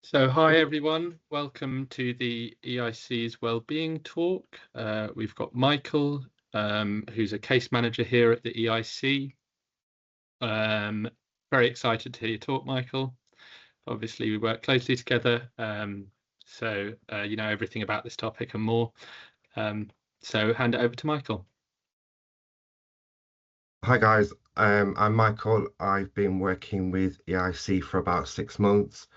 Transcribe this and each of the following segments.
So hi everyone, welcome to the EIC's Wellbeing talk. We've got Michael, who's a case manager here at the EIC. Very excited to hear you talk, Michael. Obviously we work closely together, so you know everything about this topic and more. So hand it over to Michael. Hi guys, I'm Michael. I've been working with EIC for about 6 months.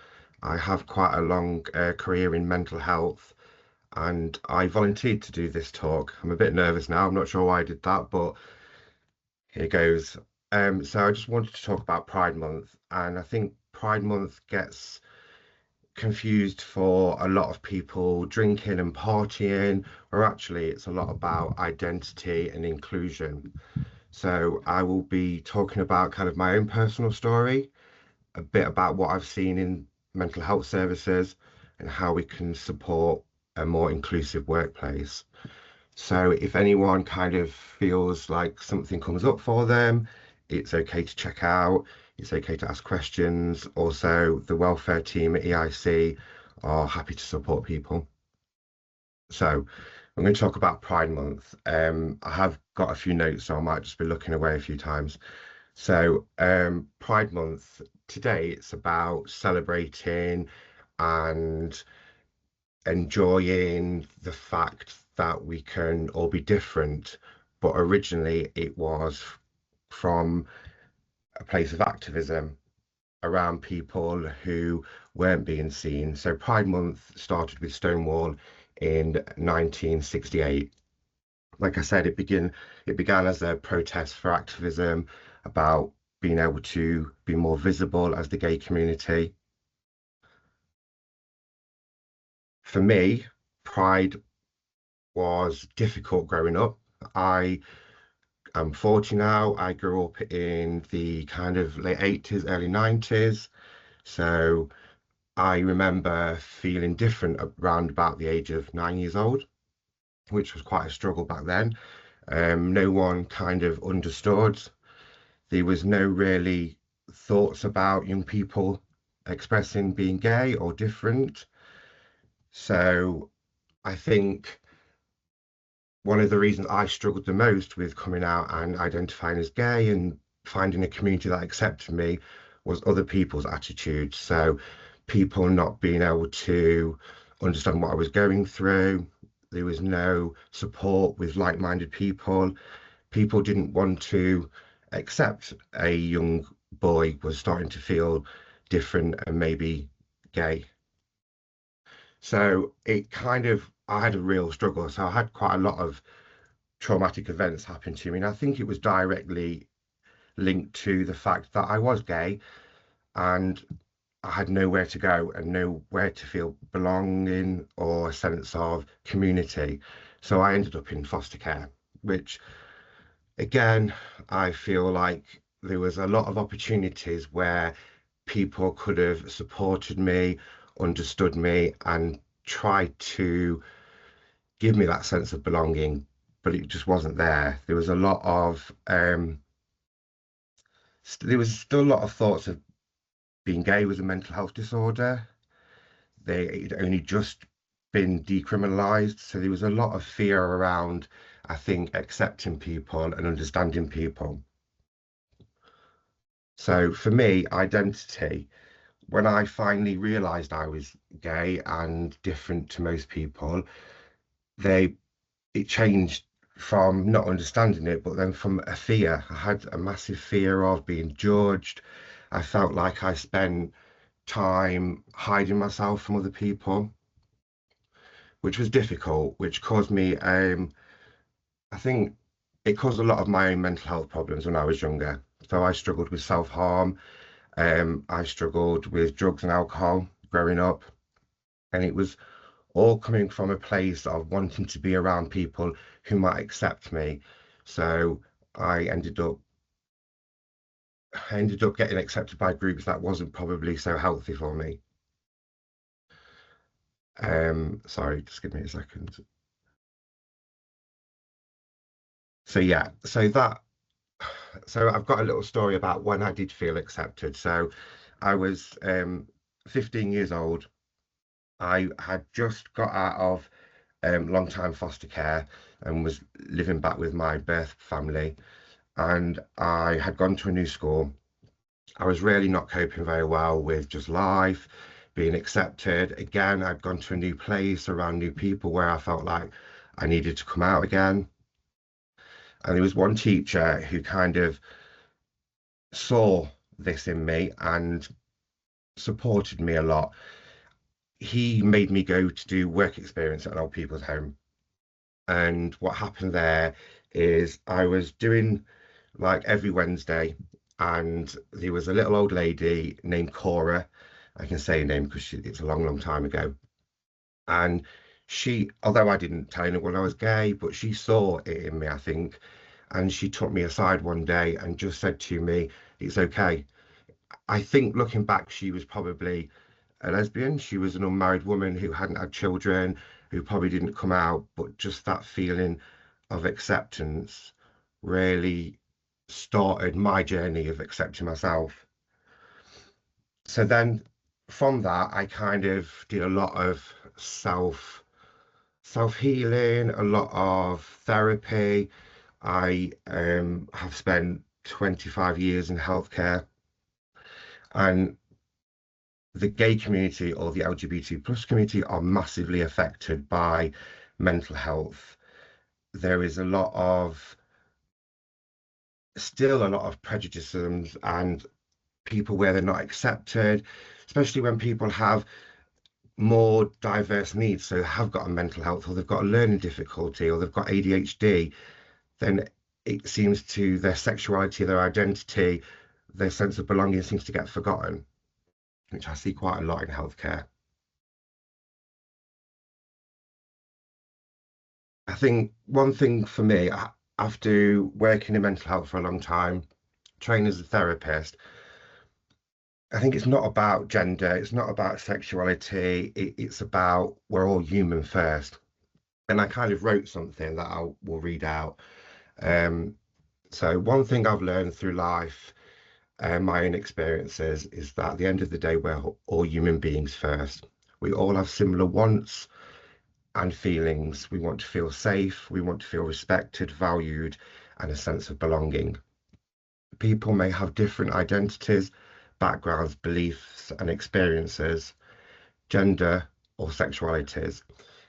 I have quite a long career in mental health and I volunteered to do this talk. I'm a bit nervous now, I'm not sure why I did that, but here goes. So I just wanted to talk about Pride Month, and I think Pride Month gets confused for a lot of people drinking and partying, or actually it's a lot about identity and inclusion. So I will be talking about kind of my own personal story, a bit about what I've seen in mental health services and how we can support a more inclusive workplace. So if anyone kind of feels like something comes up for them, it's okay to check out, it's okay to ask questions. Also, the welfare team at EIC are happy to support people. So I'm going to talk about Pride Month. I have got a few notes, so I might just be looking away a few times. So Pride Month, today it's about celebrating and enjoying the fact that we can all be different. But originally it was from a place of activism around people who weren't being seen. So Pride Month started with Stonewall in 1968. Like I said, it began as a protest for activism about being able to be more visible as the gay community. For me, Pride was difficult growing up. I am 40 now. I grew up in the kind of late 80s, early 90s. So I remember feeling different around about the age of 9 years old, which was quite a struggle back then. No one kind of understood. There was no really thoughts about young people expressing being gay or different. So I think one of the reasons I struggled the most with coming out and identifying as gay and finding a community that accepted me was other people's attitudes. So people not being able to understand what I was going through. There was no support with like-minded people. People didn't want to accept a young boy was starting to feel different and maybe gay. So it kind of, I had a real struggle. So I had quite a lot of traumatic events happen to me. And I think it was directly linked to the fact that I was gay and I had nowhere to go and nowhere to feel belonging or a sense of community. So I ended up in foster care, which again, I feel like there was a lot of opportunities where people could have supported me, understood me, and tried to give me that sense of belonging, but it just wasn't there. There was a lot of there was still a lot of thoughts of being gay was a mental health disorder. It only just been decriminalized, so there was a lot of fear around, I think, accepting people and understanding people. So for me, identity, when I finally realized I was gay and different to most people, it changed from not understanding it, but then from a fear. I had a massive fear of being judged. I felt like I spent time hiding myself from other people, which was difficult, which caused me, I think it caused a lot of my own mental health problems when I was younger. So I struggled with self-harm. I struggled with drugs and alcohol growing up. And it was all coming from a place of wanting to be around people who might accept me. So I ended up getting accepted by groups that wasn't probably so healthy for me. Sorry, just give me a second. So yeah, so I've got a little story about when I did feel accepted. So I was 15 years old I had just got out of long-time foster care and was living back with my birth family, and I had gone to a new school. I was really not coping very well with just life, being accepted. Again, I'd gone to a new place around new people where I felt like I needed to come out again. And there was one teacher who kind of saw this in me and supported me a lot. He made me go to do work experience at an old people's home. And what happened there is I was doing like every Wednesday, and there was a little old lady named Cora. I can say her name because it's a long, long time ago. And she, although I didn't tell anyone I was gay, but she saw it in me, I think. And she took me aside one day and just said to me, "It's okay." I think looking back, she was probably a lesbian. She was an unmarried woman who hadn't had children, who probably didn't come out, but just that feeling of acceptance really started my journey of accepting myself. So then from that, I kind of did a lot of self healing, a lot of therapy. I have spent 25 years in healthcare, and the gay community or the LGBT plus community are massively affected by mental health. There is a lot of still a lot of prejudices and people where they're not accepted, especially when people have more diverse needs, so have got a mental health or they've got a learning difficulty or they've got ADHD, then it seems to their sexuality, their identity, their sense of belonging seems to get forgotten, which I see quite a lot in healthcare. I think one thing for me, after working in mental health for a long time, trained as a therapist, I think it's not about gender, it's not about sexuality, it's about we're all human first. And I kind of wrote something that I will read out. Um, so one thing I've learned through life and my own experiences is that at the end of the day, we're all human beings first. We all have similar wants and feelings. We want to feel safe, we want to feel respected, valued, and a sense of belonging. People may have different identities, backgrounds, beliefs, and experiences, gender or sexualities,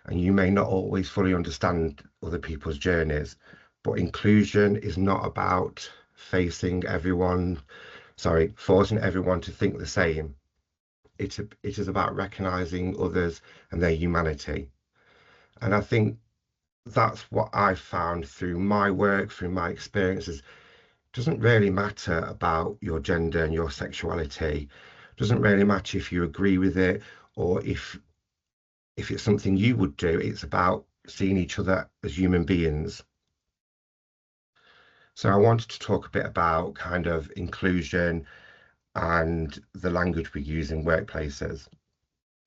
and you may not always fully understand other people's journeys. But inclusion is not about forcing everyone to think the same. It is about recognizing others and their humanity. And I think that's what I found through my work, through my experiences. It doesn't really matter about your gender and your sexuality. It doesn't really matter if you agree with it or if it's something you would do. It's about seeing each other as human beings. So I wanted to talk a bit about kind of inclusion and the language we use in workplaces.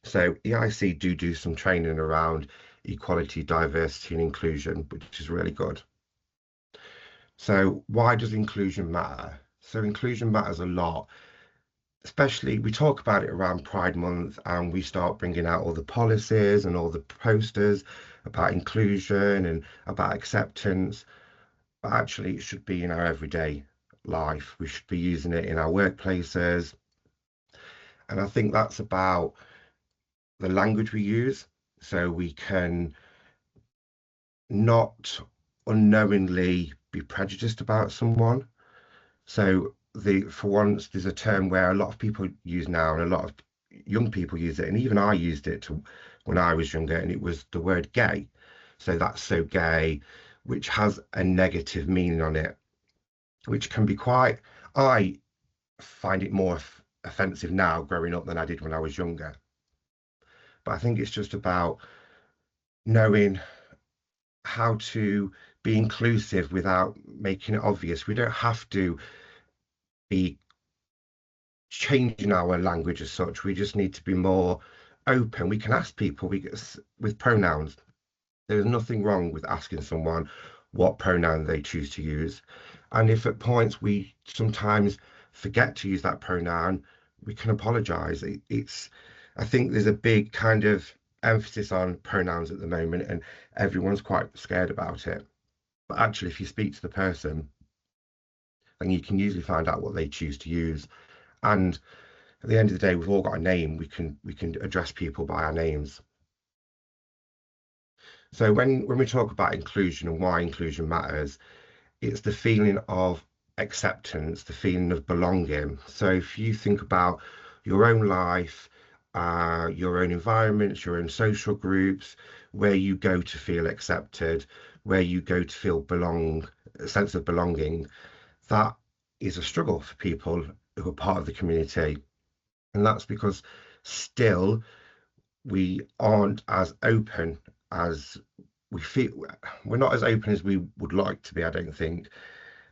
So EIC do some training around equality, diversity, and inclusion, which is really good. So why does inclusion matter? So inclusion matters a lot, especially we talk about it around Pride Month and we start bringing out all the policies and all the posters about inclusion and about acceptance. But actually, it should be in our everyday life. We should be using it in our workplaces. And I think that's about the language we use so we can not unknowingly be prejudiced about someone. So for once, there's a term where a lot of people use now, and a lot of young people use it, and even I used it when I was younger, and it was the word gay. So that's so gay, which has a negative meaning on it, which can be quite. I find it more offensive now growing up than I did when I was younger. But I think it's just about knowing how to be inclusive without making it obvious. We don't have to be changing our language as such. We just need to be more open. We can ask people with pronouns. There's nothing wrong with asking someone what pronoun they choose to use. And if at points we sometimes forget to use that pronoun, we can apologize. It's I think there's a big kind of emphasis on pronouns at the moment, and everyone's quite scared about it. But actually, if you speak to the person, then you can usually find out what they choose to use. And at the end of the day, we've all got a name. We can address people by our names. So when we talk about inclusion and why inclusion matters, it's the feeling of acceptance, the feeling of belonging. So if you think about your own life, your own environments, your own social groups, where you go to feel accepted, where you go to feel a sense of belonging, that is a struggle for people who are part of the community. And that's because still we aren't as open as we feel. We're not as open as we would like to be, I don't think.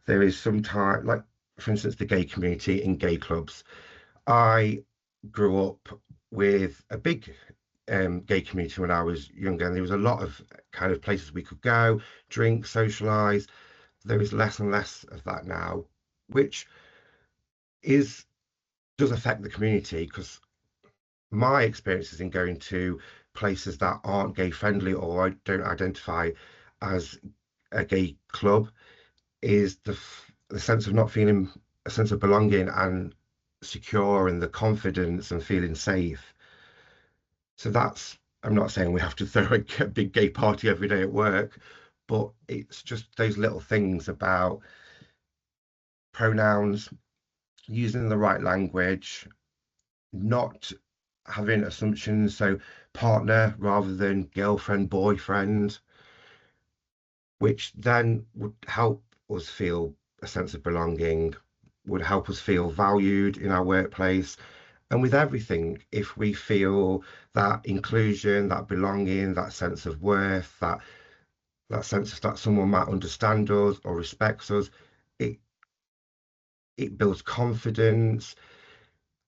There is some time, like for instance, the gay community in gay clubs. I grew up with a big gay community when I was younger, and there was a lot of kind of places we could go, drink, socialize. There is less and less of that now, which is does affect the community because my experiences in going to places that aren't gay friendly or don't identify as a gay club is the sense of not feeling a sense of belonging and secure and the confidence and feeling safe. So that's, I'm not saying we have to throw a big gay party every day at work, but it's just those little things about pronouns, using the right language, not having assumptions. So partner rather than girlfriend, boyfriend, which then would help us feel a sense of belonging, would help us feel valued in our workplace. And with everything, if we feel that inclusion, that belonging, that sense of worth, that sense of that someone might understand us or respects us, it it builds confidence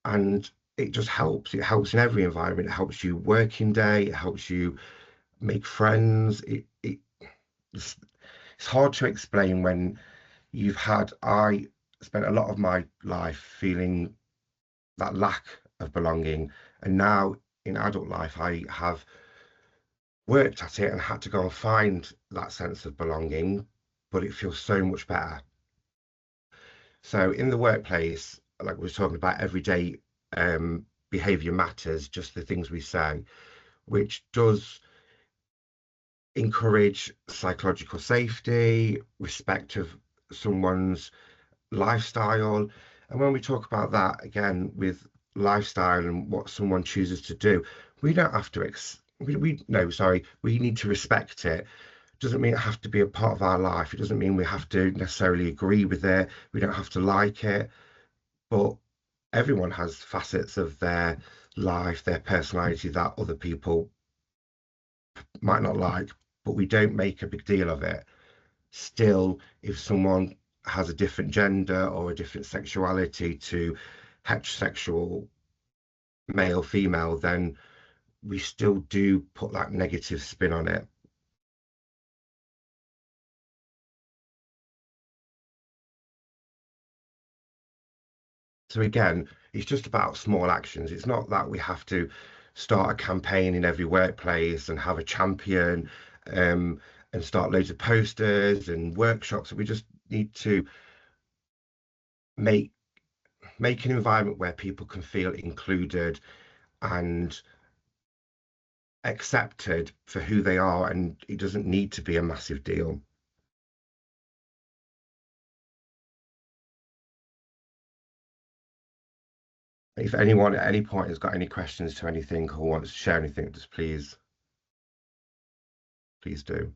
and it just helps. It helps in every environment. It helps you working day, it helps you make friends. It's, it's hard to explain when I spent a lot of my life feeling that lack of belonging. And now in adult life, I have worked at it and had to go and find that sense of belonging, but it feels so much better. So in the workplace, like we were talking about, everyday behavior matters, just the things we say, which does encourage psychological safety, respect of someone's lifestyle. And when we talk about that again with lifestyle and what someone chooses to do, we don't have to we no, sorry, we need to respect it. Doesn't mean it have to be a part of our life. It doesn't mean we have to necessarily agree with it. We don't have to like it. But everyone has facets of their life, their personality that other people might not like, but we don't make a big deal of it. Still, if someone has a different gender or a different sexuality to heterosexual male, female, then we still do put that negative spin on it. So again, it's just about small actions. It's not that we have to start a campaign in every workplace and have a champion um, and start loads of posters and workshops. We just need to make make an environment where people can feel included and accepted for who they are, and it doesn't need to be a massive deal. If anyone at any point has got any questions to anything or wants to share anything, just please do.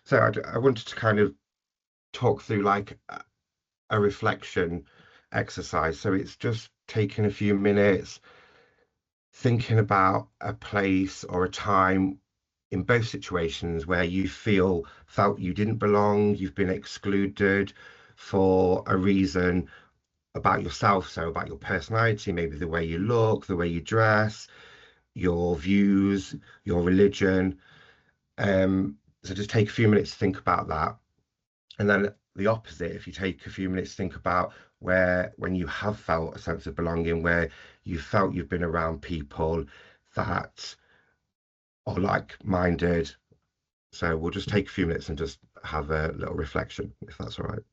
So I wanted to kind of talk through like a reflection exercise. So it's just taking a few minutes, thinking about a place or a time in both situations where you felt you didn't belong, you've been excluded for a reason about yourself, so about your personality, maybe the way you look, the way you dress, your views, your religion. So just take a few minutes to think about that. And then the opposite, if you take a few minutes to think about where, when you have felt a sense of belonging, where you felt you've been around people that are like-minded. So we'll just take a few minutes and just have a little reflection, if that's all right.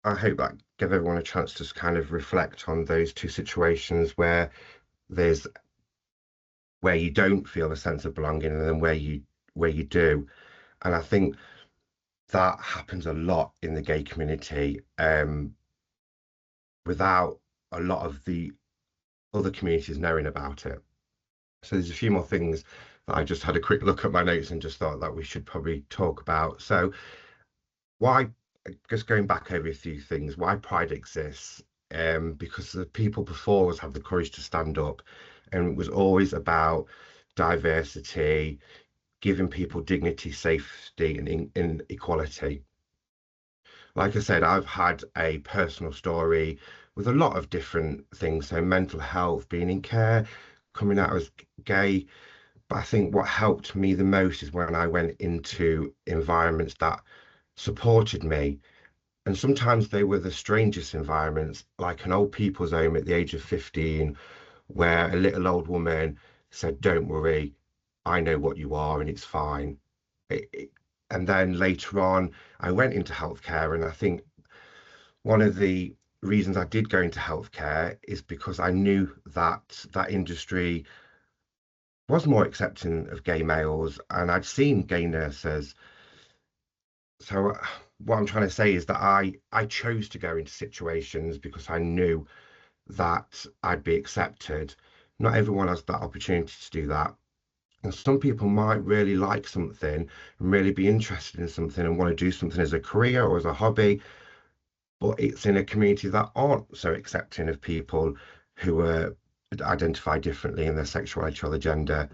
I hope that give everyone a chance to kind of reflect on those two situations there's where you don't feel a sense of belonging and then where you do. And I think that happens a lot in the gay community, without a lot of the other communities knowing about it. So there's a few more things that I just had a quick look at my notes and just thought that we should probably talk about. So why, just going back over a few things, why pride exists, because the people before us have the courage to stand up, and it was always about diversity, giving people dignity, safety, and equality. Like I said, I've had a personal story with a lot of different things. So mental health, being in care, coming out as gay. But I think what helped me the most is when I went into environments that supported me. And sometimes they were the strangest environments, like an old people's home at the age of 15, where a little old woman said, "Don't worry, I know what you are and it's fine." It, it- and then later on, I went into healthcare, and I think one of the reasons I did go into healthcare is because I knew that that industry was more accepting of gay males, and I'd seen gay nurses. So what I'm trying to say is that I chose to go into situations because I knew that I'd be accepted. Not everyone has that opportunity to do that. And some people might really like something and really be interested in something and want to do something as a career or as a hobby, but it's in a community that aren't so accepting of people who identify differently in their sexuality or their gender.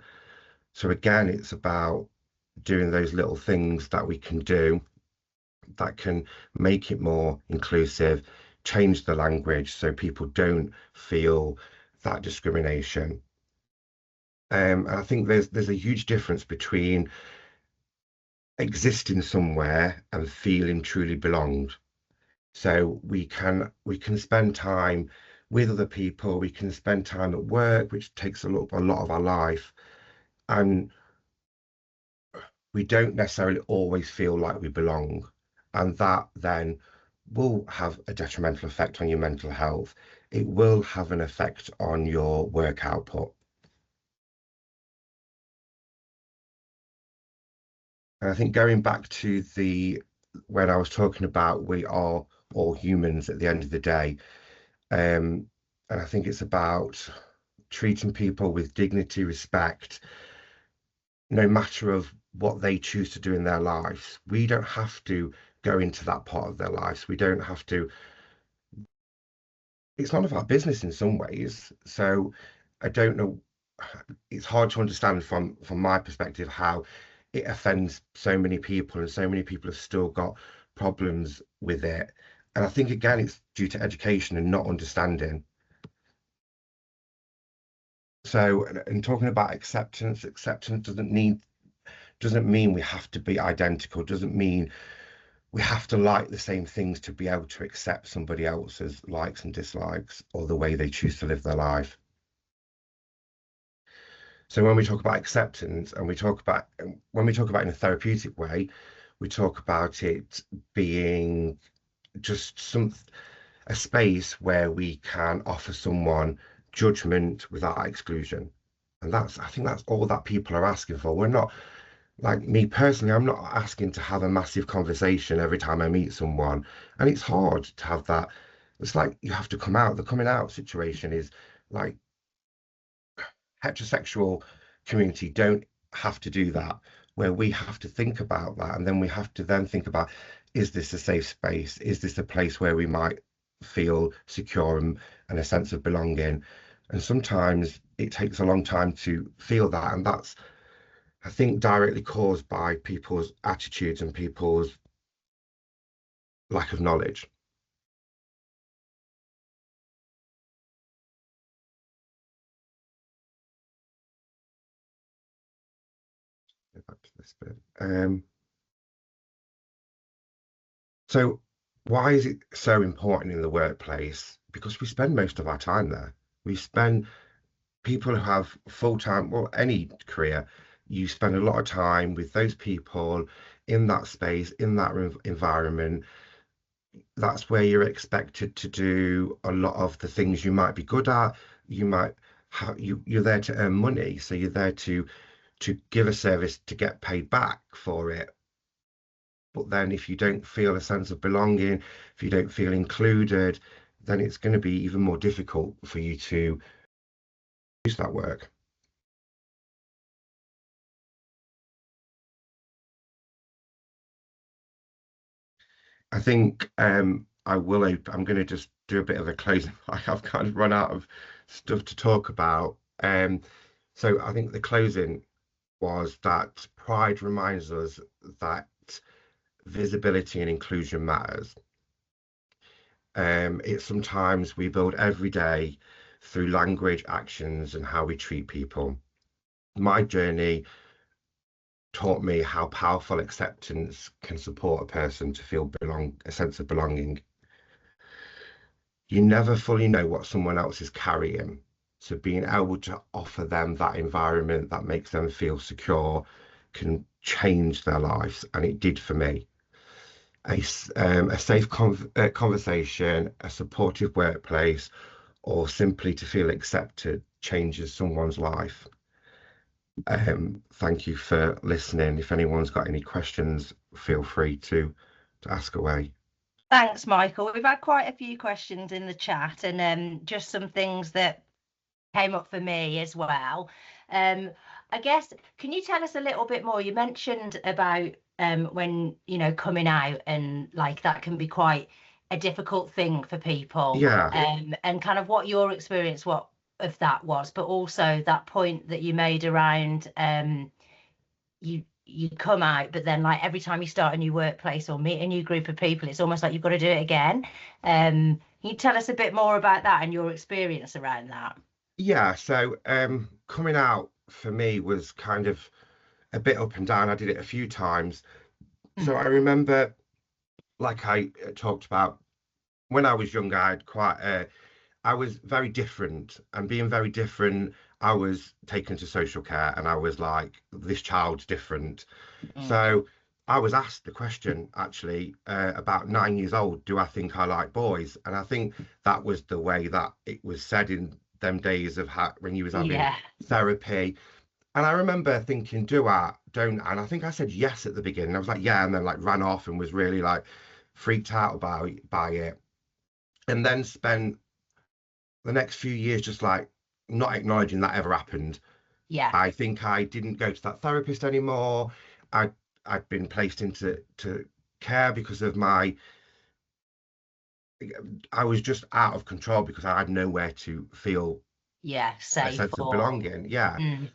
So again, it's about doing those little things that we can do that can make it more inclusive, change the language so people don't feel that discrimination. And I think there's a huge difference between existing somewhere and feeling truly belonged. So we can spend time with other people, we can spend time at work, which takes a lot of our life, and we don't necessarily always feel like we belong. And that then will have a detrimental effect on your mental health. It will have an effect on your work output. And I think going back to the when I was talking about we are all humans at the end of the day, and I think it's about treating people with dignity, respect, no matter of what they choose to do in their lives. We don't have to go into that part of their lives. We don't have to, it's none of our business in some ways. So I don't know, it's hard to understand from my perspective how it offends so many people and so many people have still got problems with it. And I think again it's due to education and not understanding. So in talking about acceptance, acceptance doesn't mean we have to be identical, doesn't mean we have to like the same things to be able to accept somebody else's likes and dislikes or the way they choose to live their life. So when we talk about acceptance and when we talk about in a therapeutic way, we talk about it being just a space where we can offer someone judgment without exclusion. And I think that's all that people are asking for. We're not, like me personally, I'm not asking to have a massive conversation every time I meet someone. And it's hard to have that. It's like you have to come out. The coming out situation is like heterosexual community don't have to do that, where we have to think about that. And then we have to then think about, is this a safe space? Is this a place where we might feel secure and a sense of belonging? And sometimes it takes a long time to feel that. And that's, I think, directly caused by people's attitudes and people's lack of knowledge. Go back to this bit. So why is it so important in the workplace? Because we spend most of our time there. We spend people who have full-time, well, any career, you spend a lot of time with those people in that space, in that environment. That's where you're expected to do a lot of the things you might be good at. You might you're there to earn money, so you're there to give a service to get paid back for it. But then if you don't feel a sense of belonging, if you don't feel included, then it's going to be even more difficult for you to use that work. I think I'm going to just do a bit of a closing. Like I've kind of run out of stuff to talk about. So I think the closing was that pride reminds us that visibility and inclusion matters. It's sometimes we build every day through language, actions, and how we treat people. My journey taught me how powerful acceptance can support a person to feel a sense of belonging. You never fully know what someone else is carrying. So being able to offer them that environment that makes them feel secure can change their lives, and it did for me. A safe conversation, a supportive workplace, or simply to feel accepted changes someone's life. Thank you for listening. If anyone's got any questions, feel free to ask away. Thanks, Michael. We've had quite a few questions in the chat, and just some things that came up for me as well. I guess, can you tell us a little bit more? You mentioned about when, coming out, and like that can be quite a difficult thing for people. Yeah, And kind of what your experience of that was, but also that point that you made around you come out, but then like every time you start a new workplace or meet a new group of people, it's almost like you've got to do it again. Can you tell us a bit more about that and your experience around that? yeah. So coming out for me was kind of a bit up and down. I did it a few times. So I remember, like I talked about, when I was younger, I was very different, and being very different, I was taken to social care, and I was like, this child's different. So I was asked the question actually about 9 years old, do I think I like boys? And I think that was the way that it was said in them days of when you was having Yeah. therapy. And I remember thinking, do I, don't I? And I think I said yes at the beginning. I was like, yeah, and then like ran off and was really like freaked out by it. And then spent the next few years just like not acknowledging that ever happened. Yeah. I think I didn't go to that therapist anymore. I I'd been placed into care because of I was just out of control because I had nowhere to feel Yeah. a Safe sense of or belonging. Yeah. mm,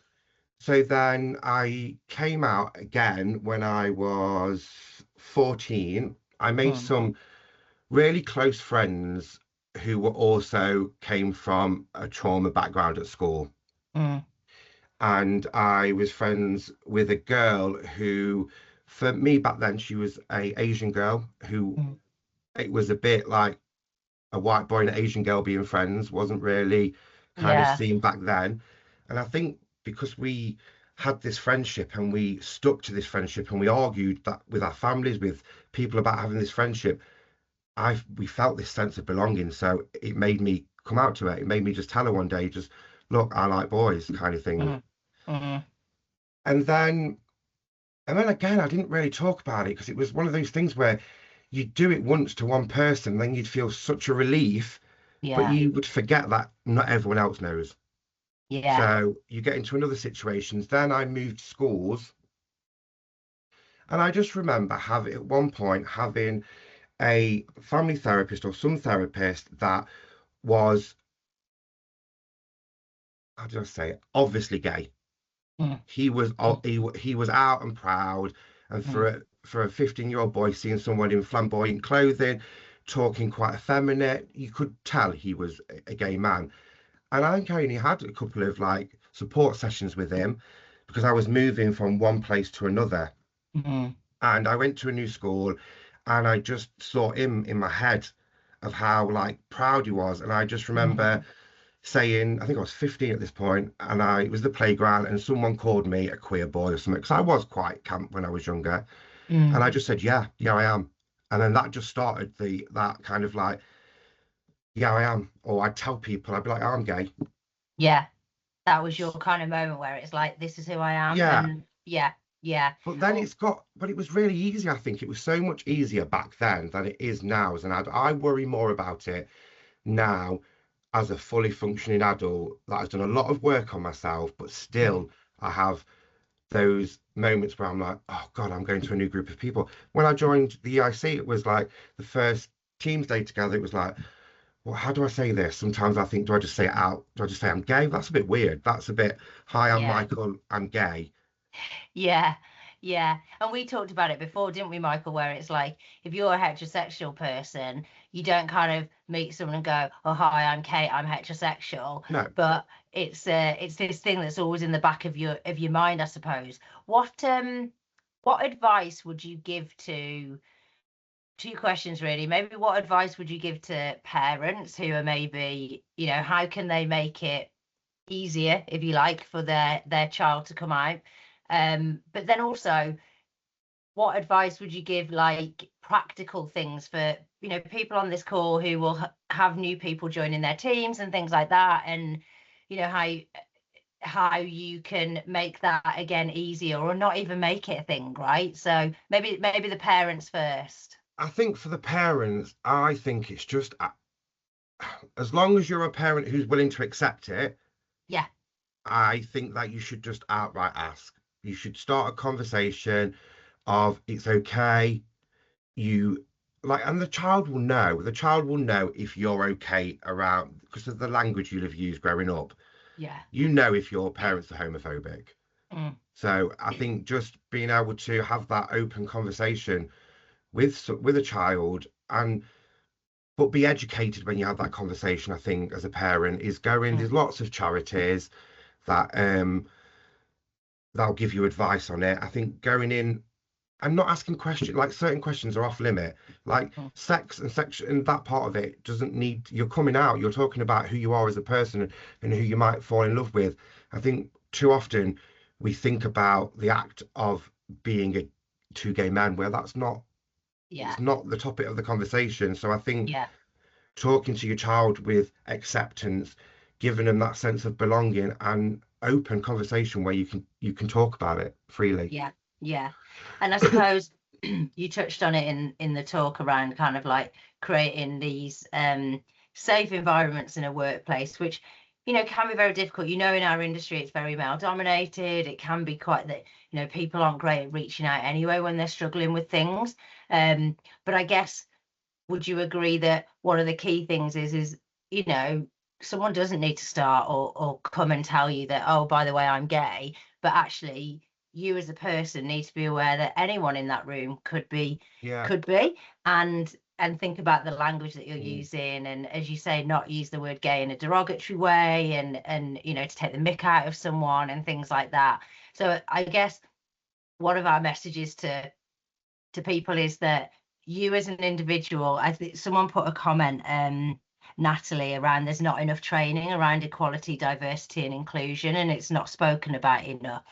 So then I came out again when I was 14. I made mm, some really close friends who were also came from a trauma background at school. mm, And I was friends with a girl who, for me back then, she was a Asian girl who mm. it was a bit like a white boy and an Asian girl being friends, wasn't really kind of Yeah. seen back then. And I think because we had this friendship and we stuck to this friendship and we argued that with our families, with people about having this friendship, we felt this sense of belonging. So it made me come out to it. It made me just tell her one day, just look, I like boys, kind of thing. Mm, mm, And then And then again, I didn't really talk about it because it was one of those things where you'd do it once to one person, then you'd feel such a relief, but yeah. you would forget that not everyone else knows. Yeah. So you get into another situations. Then I moved schools, and I just remember having at one point having a family therapist or some therapist that was, how do I say it, obviously gay. Mm, He was out and proud, and mm, for a 15-year-old boy seeing someone in flamboyant clothing, talking quite effeminate, you could tell he was a gay man. And I think I only had a couple of like support sessions with him because I was moving from one place to another. mm, And I went to a new school, and I just saw him in my head of how like proud he was. And I just remember saying, I think I was 15 at this point, and it was the playground, and someone called me a queer boy or something, because I was quite camp when I was younger. And I just said, yeah, I am. And then that just started that kind of like, yeah, I am. Or I'd tell people, I'd be like, oh, I'm gay. Yeah, that was your kind of moment where it's like, this is who I am. Yeah. And yeah. But then Oh, but it was really easy. I think it was so much easier back then than it is now as an adult. I worry more about it now as a fully functioning adult that has done a lot of work on myself, but still I have those moments where I'm like, oh God, I'm going to a new group of people. When I joined the EIC, it was like the first Teams Day together. It was like, well, how do I say this? Sometimes I think, do I just say it out? Do I just say I'm gay? That's a bit weird. That's a bit, hi, I'm yeah. Michael, I'm gay. Yeah, yeah. And we talked about it before, didn't we, Michael? Where it's like, if you're a heterosexual person, you don't kind of meet someone and go, "Oh, hi, I'm Kate, I'm heterosexual." No, But it's this thing that's always in the back of your mind, I suppose. What advice would you give to two questions really? Maybe what advice would you give to parents who are maybe, how can they make it easier, if you like, for their child to come out? But then also, what advice would you give, like practical things for people on this call who will have new people joining their teams and things like that, and how you can make that again easier, or not even make it a thing, right? So maybe the parents first. I think for the parents, I think it's just as long as you're a parent who's willing to accept it, Yeah. I think that you should just outright ask. You should start a conversation of it's okay. You like, and the child will know. The child will know if you're okay around because of the language you'll have used growing up. Yeah. You know if your parents are homophobic. Mm. So I think just being able to have that open conversation with a child and but be educated when you have that conversation. I think as a parent is going. There's lots of charities that that'll give you advice on it. I think going in and not asking questions like certain questions are off limit, like Mm. sex and sex and that part of it doesn't need. You're coming out. You're talking about who you are as a person and who you might fall in love with. I think too often we think about the act of being two gay men where that's not. Yeah. It's not the topic of the conversation. So I think Yeah. talking to your child with acceptance, giving them that sense of belonging and open conversation where you can talk about it freely. Yeah. And I suppose you touched on it in the talk around kind of like creating these safe environments in a workplace, which can be very difficult. In our industry it's very male dominated. It can be quite that people aren't great at reaching out anyway when they're struggling with things. But I guess, would you agree that one of the key things is someone doesn't need to start or come and tell you that, oh, by the way, I'm gay, but actually you as a person need to be aware that anyone in that room could be, Yeah. and think about the language that you're using, and as you say, not use the word gay in a derogatory way, and to take the mick out of someone and things like that. So I guess one of our messages to people is that you as an individual, I think someone put a comment, Natalie, around there's not enough training around equality, diversity and inclusion, and it's not spoken about enough.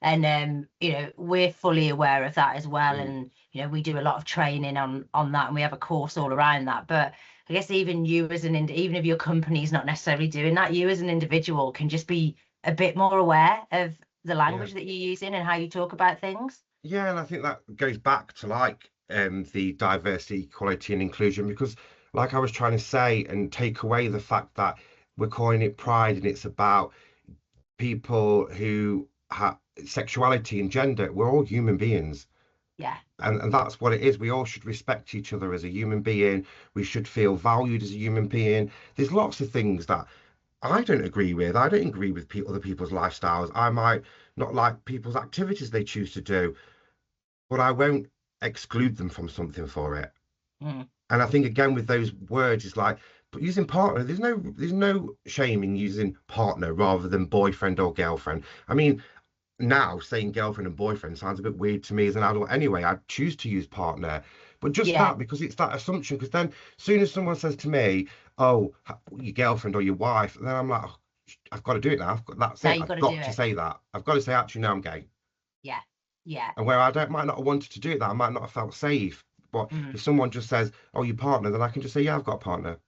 And we're fully aware of that as well. And we do a lot of training on that, and we have a course all around that. But I guess even you as even if your company is not necessarily doing that, you as an individual can just be a bit more aware of the language that you're using and how you talk about things. Yeah, and I think that goes back to like the diversity, equality, and inclusion because, like I was trying to say, and take away the fact that we're calling it pride and it's about people who have sexuality and gender. We're all human beings. Yeah. And that's what it is. We all should respect each other as a human being. We should feel valued as a human being. There's lots of things that I don't agree with. I don't agree with other people's lifestyles. I might not like people's activities they choose to do, but I won't exclude them from something for it. And I think again with those words, it's like, but using partner, there's no shame in using partner rather than boyfriend or girlfriend. I mean, now saying girlfriend and boyfriend sounds a bit weird to me as an adult anyway. I choose to use partner, but just Yeah. that, because it's that assumption. Because then, as soon as someone says to me, "Oh, your girlfriend or your wife," then I'm like, oh, I've got to do it now. That's Now it. you've got I've to do got to it. say that. I've got to say, actually, no, I'm gay. Yeah. Yeah. And where I don't might not have wanted to do it, that I might not have felt safe. But Mm. if someone just says, "Oh, your partner," then I can just say, "Yeah, I've got a partner."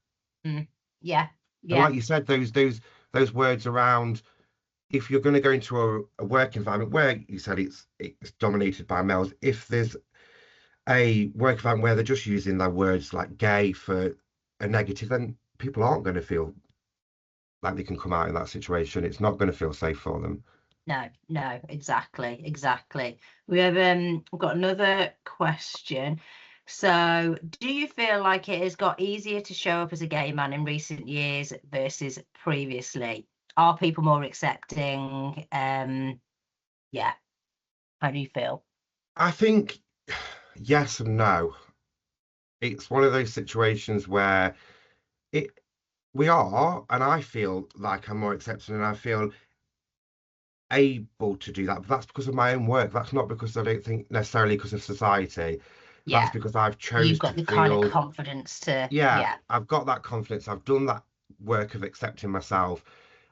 Mm. Yeah. And Yeah. like you said, those words around, if you're going to go into a work environment where you said it's dominated by males, if there's a work environment where they're just using their words like gay for a negative, then people aren't going to feel like they can come out in that situation. It's not going to feel safe for them. No, exactly. We've got another question. So, do you feel like it has got easier to show up as a gay man in recent years versus previously? Are people more accepting? Yeah. How do you feel? I think yes and no. It's one of those situations where it we are, and I feel like I'm more accepting and I feel able to do that, but that's because of my own work. That's not because I don't think necessarily because of society. That's Yeah. because I've You've chose to got the kind of feel, confidence to, yeah, yeah. I've got that confidence. I've done that work of accepting myself.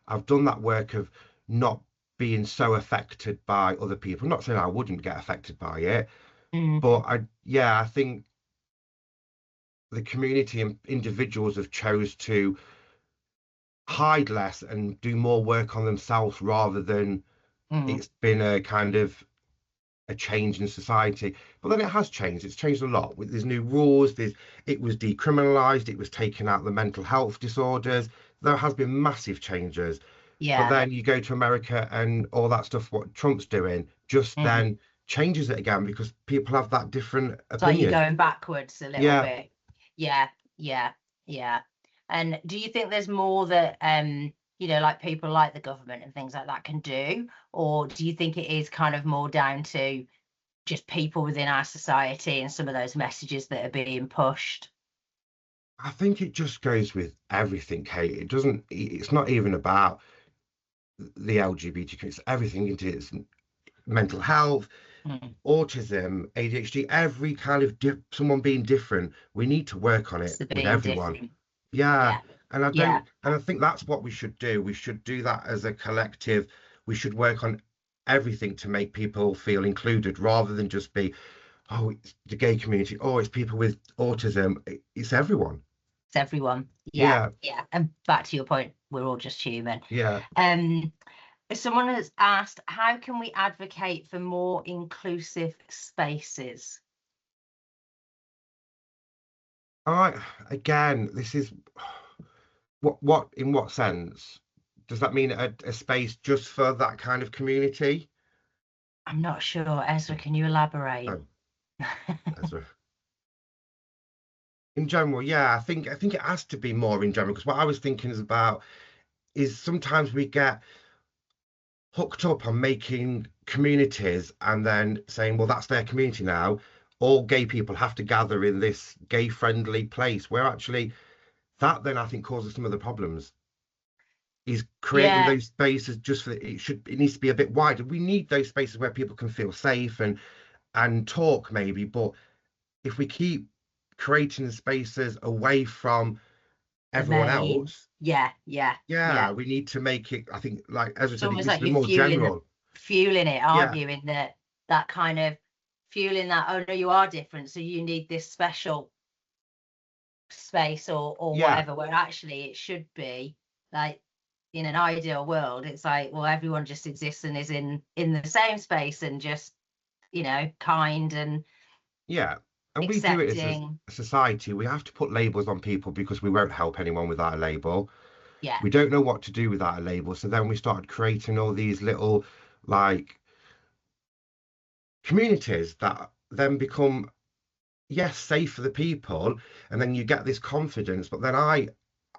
I've done that work of not being so affected by other people. I'm not saying I wouldn't get affected by it, Mm. but yeah, I think the community and individuals have chose to hide less and do more work on themselves rather than Mm. it's been a kind of a change in society. But then it has changed. It's changed a lot. There's new rules. It was decriminalized. It was taken out the mental health disorders. There has been massive changes. But Yeah. then you go to America and all that stuff, what Trump's doing, just Mm. then changes it again because people have that different It's like you're opinion. going backwards a little Yeah, bit. Yeah, yeah. And do you think there's more that like people like the government and things like that can do? Or do you think it is kind of more down to just people within our society and some of those messages that are being pushed? I think it just goes with everything, Kate. It doesn't, it's not even about the LGBTQ, it's everything. It's mental health, Mm. autism, ADHD, every kind of someone being different. We need to work on It's it the with being everyone. different. Yeah. Yeah, yeah, And I think that's what we should do. We should do that as a collective. We should work on everything to make people feel included rather than just be, oh, it's the gay community, oh, it's people with autism. It's everyone. it's everyone. Yeah, Yeah, yeah. And back to your point, we're all just human. yeah. Um, Someone has asked, how can we advocate for more inclusive spaces? All right. Again, this is what in what sense? Does that mean a space just for that kind of community? I'm not sure. Ezra, can you elaborate? Oh, that's in general, yeah, I think it has to be more in general because what I was thinking is about is sometimes we get hooked up on making communities and then saying, well, that's their community now. All gay people have to gather in this gay friendly place where actually that then I think causes some of the problems. Is creating Yeah, those spaces just for it needs to be a bit wider. We need those spaces where people can feel safe and talk maybe, but if we keep creating the spaces away from the everyone main. else, Yeah. yeah, we need to make it, I think, like as I It's said, it almost needs to like be you're more general. fueling it, aren't Yeah, you? In that kind of fueling that, oh no, you are different, so you need this special space or yeah, whatever, where actually it should be like in an ideal world, it's like, well, everyone just exists and is in the same space and just, kind and yeah. And we do it as accepting. a society. We have to put labels on people because we won't help anyone without a label. Yeah, We don't know what to do without a label. So then we started creating all these little like communities that then become, yes, safe for the people, and then you get this confidence. But then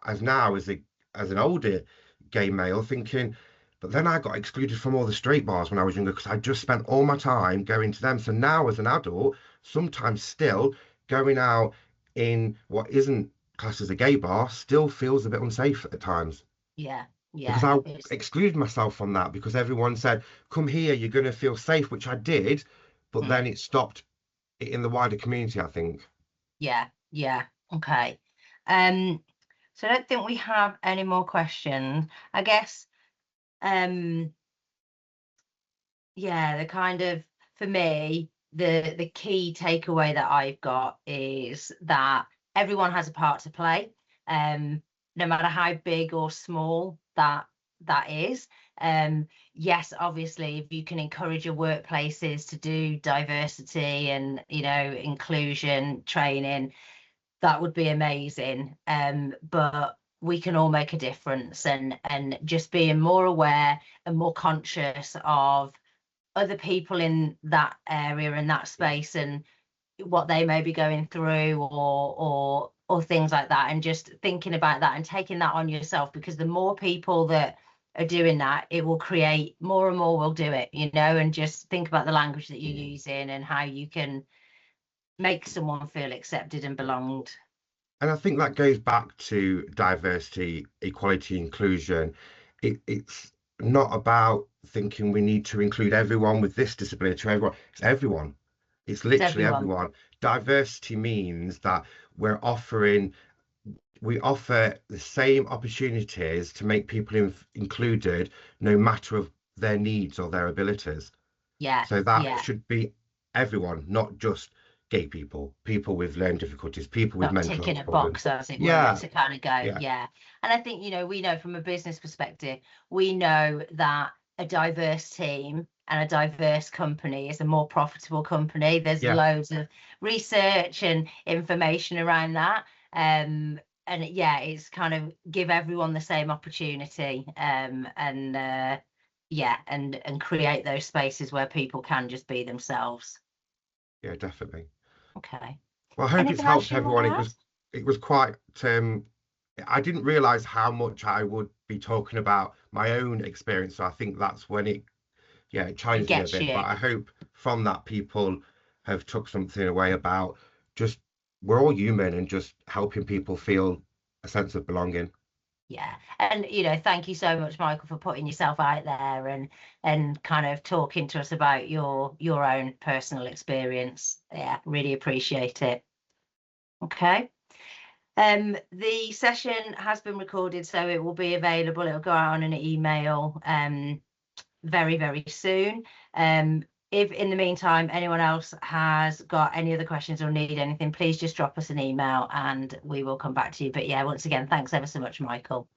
as now as an older gay male, thinking, but then I got excluded from all the straight bars when I was younger because I just spent all my time going to them. So now as an adult, sometimes still going out in what isn't classed as a gay bar still feels a bit unsafe at times. yeah, because Yeah, I it's excluded myself from that because everyone said, come here, you're going to feel safe, which I did, but then it stopped it in the wider community, I think. yeah, yeah. Okay. So I don't think we have any more questions. I guess yeah, the kind of, for me, the key takeaway that I've got is that everyone has a part to play, no matter how big or small that is. Yes, obviously, if you can encourage your workplaces to do diversity and, you know, inclusion training, that would be amazing. But we can all make a difference, and just being more aware and more conscious of other people in that area and that space and what they may be going through, or things like that, and just thinking about that and taking that on yourself, because the more people that are doing that, it will create more and more will do it, you know. And just think about the language that you're using and how you can make someone feel accepted and belonged. And I think that goes back to diversity, equality, inclusion. It's not about thinking we need to include everyone with this disability or everyone. It's everyone. It's It's literally everyone. everyone. Diversity means that we offer the same opportunities to make people included, no matter of their needs or their abilities. Yeah, So that yeah. should be everyone, not just gay people, people with learning difficulties, people with Not mental ticking health a problems. box, as it were, Yeah, to kind of go, yeah, yeah. And I think, you know, we know from a business perspective, we know that a diverse team and a diverse company is a more profitable company. There's yeah, loads of research and information around that. And yeah, it's kind of give everyone the same opportunity, and yeah, and create those spaces where people can just be themselves. yeah, definitely. Okay. Well, I hope it's Anything else helped you want to everyone. add? It was quite I didn't realize how much I would be talking about my own experience. So I think that's when it It challenged me a gets bit. you. But I hope from that people have took something away about just we're all human and just helping people feel a sense of belonging. Yeah. And, you know, thank you so much, Michael, for putting yourself out there and kind of talking to us about your own personal experience. Yeah, really appreciate it. Okay. The session has been recorded, so it will be available. It'll go out on an email very, very soon. If in the meantime anyone else has got any other questions or need anything, please just drop us an email and we will come back to you. But yeah, once again, thanks ever so much, Michael.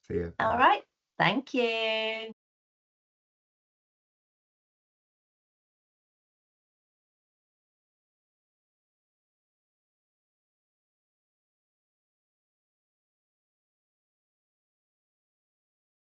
See you. All Bye. right. Thank you.